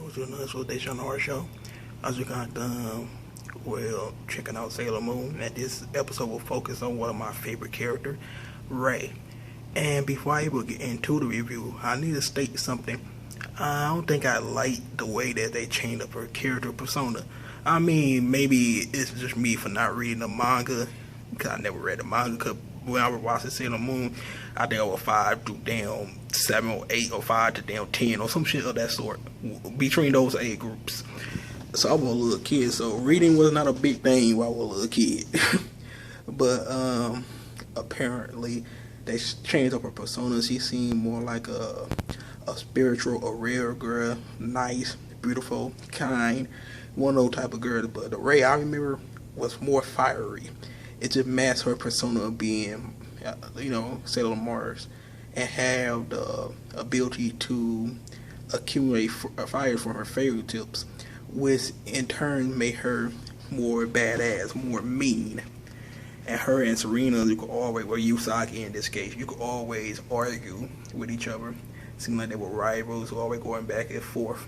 welcome to another episode of DayShawnrshow. I just got done, checking out Sailor Moon, and this episode will focus on one of my favorite characters, Ray. And before I even get into the review, I need to state something. I don't think I like the way that they changed up her character persona. I mean, maybe it's just me for not reading the manga, because I never read the manga, because when I was watching Sailor Moon, I think I was 5 to damn 7 or 8 or 5 to damn 10 or some shit of that sort, between those age groups. So I was a little kid, so reading was not a big thing while I was a little kid. But apparently they changed up her persona. She seemed more like a spiritual, a rare girl, nice, beautiful, kind, one of those type of girls. But the Ray I remember was more fiery. It just matched her persona of being, Sailor Mars, and have the ability to accumulate fire from her fingertips, which in turn made her more badass, more mean. And her and Serena, you could always, or Usagi in this case, you could always argue with each other. It seemed like they were rivals, always going back and forth.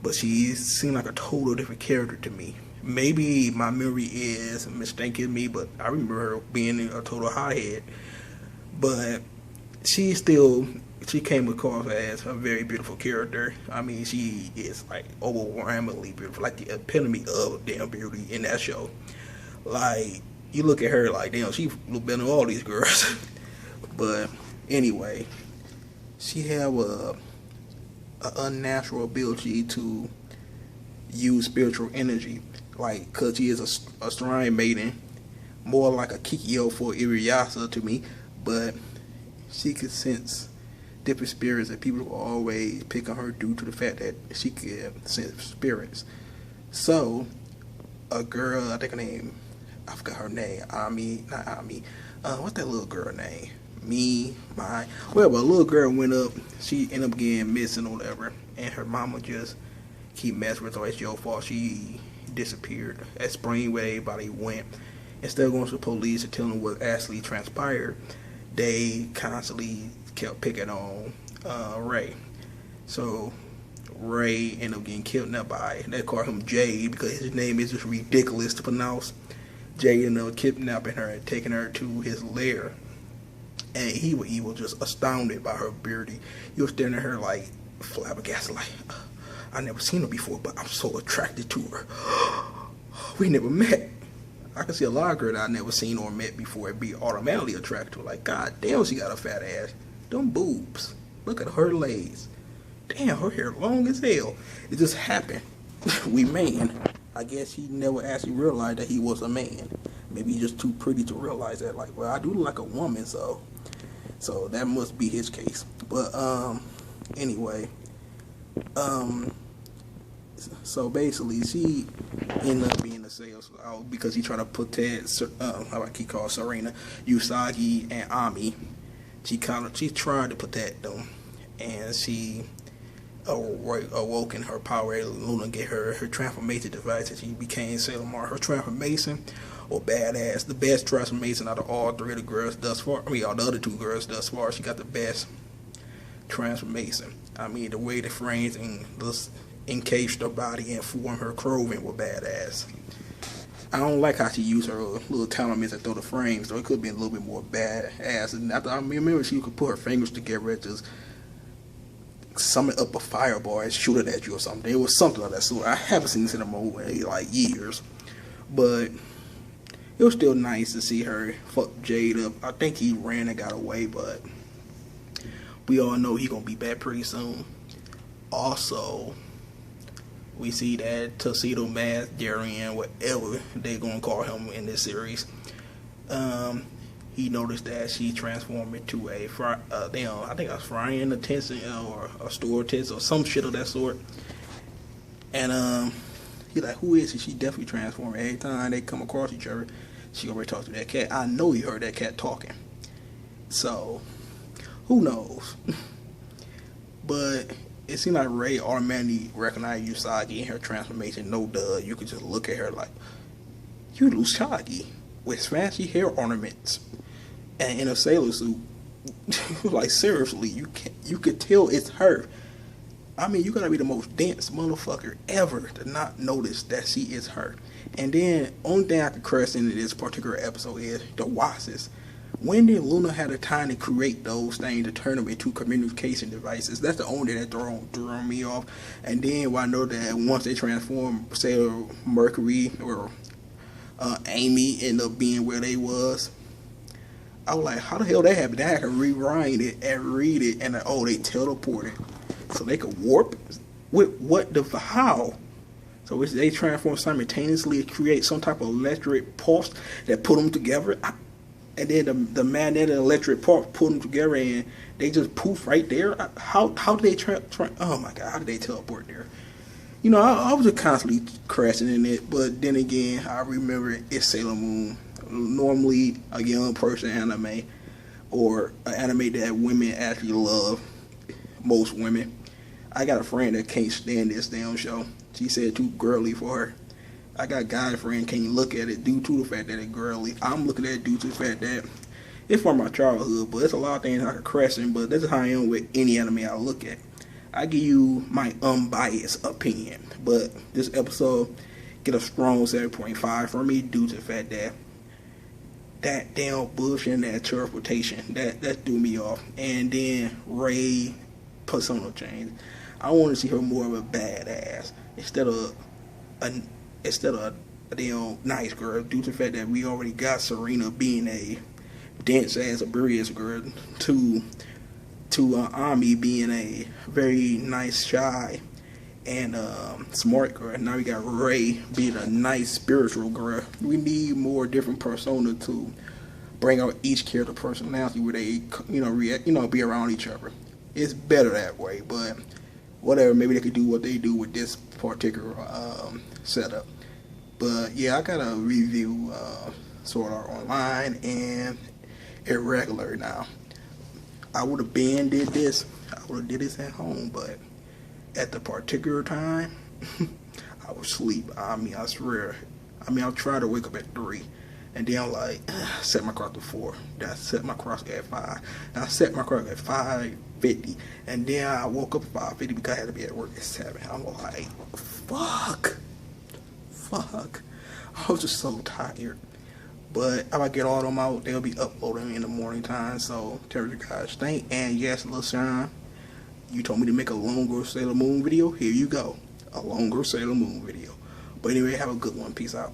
But she seemed like a total different character to me. Maybe my memory is mistaking me, but I remember her being a total hothead. But she came across as a very beautiful character. I mean, she is like overwhelmingly beautiful, like the epitome of damn beauty in that show. Like, you look at her like, damn, she look better than all these girls. But anyway, she have a unnatural ability to use spiritual energy. Like, cause she is a shrine maiden, more like a Kikyo for Iriyasa to me, but she could sense different spirits, and people will always pick on her due to the fact that she could sense spirits. So, a girl, I think her name, I forgot her name, what's that little girl name? Well, a little girl went up, she ended up getting missing or whatever, and her mama just keep messing with her. It's your fault. She disappeared at spring where everybody went. Instead of going to the police and telling them what actually transpired, they constantly kept picking on Ray. So Ray ended up getting kidnapped by, they call him Jay because his name is just ridiculous to pronounce. Jay ended up kidnapping her and taking her to his lair. And he was just astounded by her beauty. He was staring at her like flabbergasted, like, I never seen her before, but I'm so attracted to her. We never met. I can see a lot of girls that I never seen or met before and be automatically attracted to her. Like, god damn, she got a fat ass. Them boobs. Look at her legs. Damn, her hair long as hell. It just happened. We man. I guess he never actually realized that he was a man. Maybe he's just too pretty to realize that. Like, well, I do look like a woman, so that must be his case. But anyway, so basically, she ended up being a sales out because he tried to protect, how I keep calling Serena, Usagi, and Ami. She tried to protect them, and she awoke in her power. Luna get her transformation device, and she became Sailor Mars. Her transformation, or badass, the best transformation out of all three of the girls thus far. I mean, all the other two girls thus far. She got the best transformation. I mean, the way the frames and encased her body and form her clothing were badass. I don't like how she used her little talents to throw the frames, though. It could have been a little bit more badass. And I remember she could put her fingers together and just summon up a fireball and shoot it at you or something. It was something like that sort. I haven't seen this in a movie in like years, but it was still nice to see her fuck Jade up. I think he ran and got away, but we all know he gonna be back pretty soon. Also, we see that Tuxedo Mask, Darien, whatever they gonna call him in this series. He noticed that she transformed into a I think a frying utensil or a store utensil or some shit of that sort. And he like, who is she? She definitely transformed. Every time they come across each other, she already talks to that cat. I know he heard that cat talking. So who knows? But it seemed like Ray automatically recognized Usagi in her transformation. No duh. You could just look at her like, you Usagi with fancy hair ornaments and in a sailor suit. Like, seriously, you could tell it's her. I mean, you gotta be the most dense motherfucker ever to not notice that she is her. And then, only thing I could curse into this particular episode is the WASs. When did Luna have the time to create those things to turn them into communication devices? That's the only thing that threw me off. And then, I know that once they transform, say, Mercury or Amy end up being where they was, I was like, how the hell that happened? I had to rewind it and read it, and oh, they teleported. So they could warp? With what the how? So they transform simultaneously to create some type of electric pulse that put them together. And then the magnetic electric pulse put them together and they just poof right there. How did they oh my god, how did they teleport there? You know, I was just constantly crashing in it, but then again, I remember it's Sailor Moon. Normally a young person anime, or an anime that women actually love, most women. I got a friend that can't stand this damn show. She said too girly for her. I got a guy friend can't look at it due to the fact that it's girly. I'm looking at it due to the fact that it's from my childhood, but there's a lot of things I could question, but that's how I am with any anime I look at. I give you my unbiased opinion, but this episode get a strong 7.5 from me due to the fact that that damn bullshit and that teleportation, that threw me off. And then Ray persona change. I want to see her more of a badass instead of a damn nice girl, due to the fact that we already got Serena being a dense ass oblivious girl, to Ami being a very nice, shy, and smart girl. Now we got Ray being a nice spiritual girl. We need more different persona to bring out each character personality where they be around each other. It's better that way, but whatever. Maybe they could do what they do with this particular setup. But yeah, I gotta review Sword Art Online and Irregular now. I would have did this at home, but at the particular time, I was asleep. I mean, I swear. I mean, I'll try to wake up at 3, and then I'm like, set my clock to 4. Then I set my clock at 5. And I set my clock at 5:50, and then I woke up at 5:50 because I had to be at work at 7. I'm like, fuck. I was just so tired. But if I get all of them out, they'll be uploading in the morning time. So tell you guys thank. And yes, LaShawn, you told me to make a longer Sailor Moon video. Here you go, a longer Sailor Moon video. But anyway, have a good one. Peace out.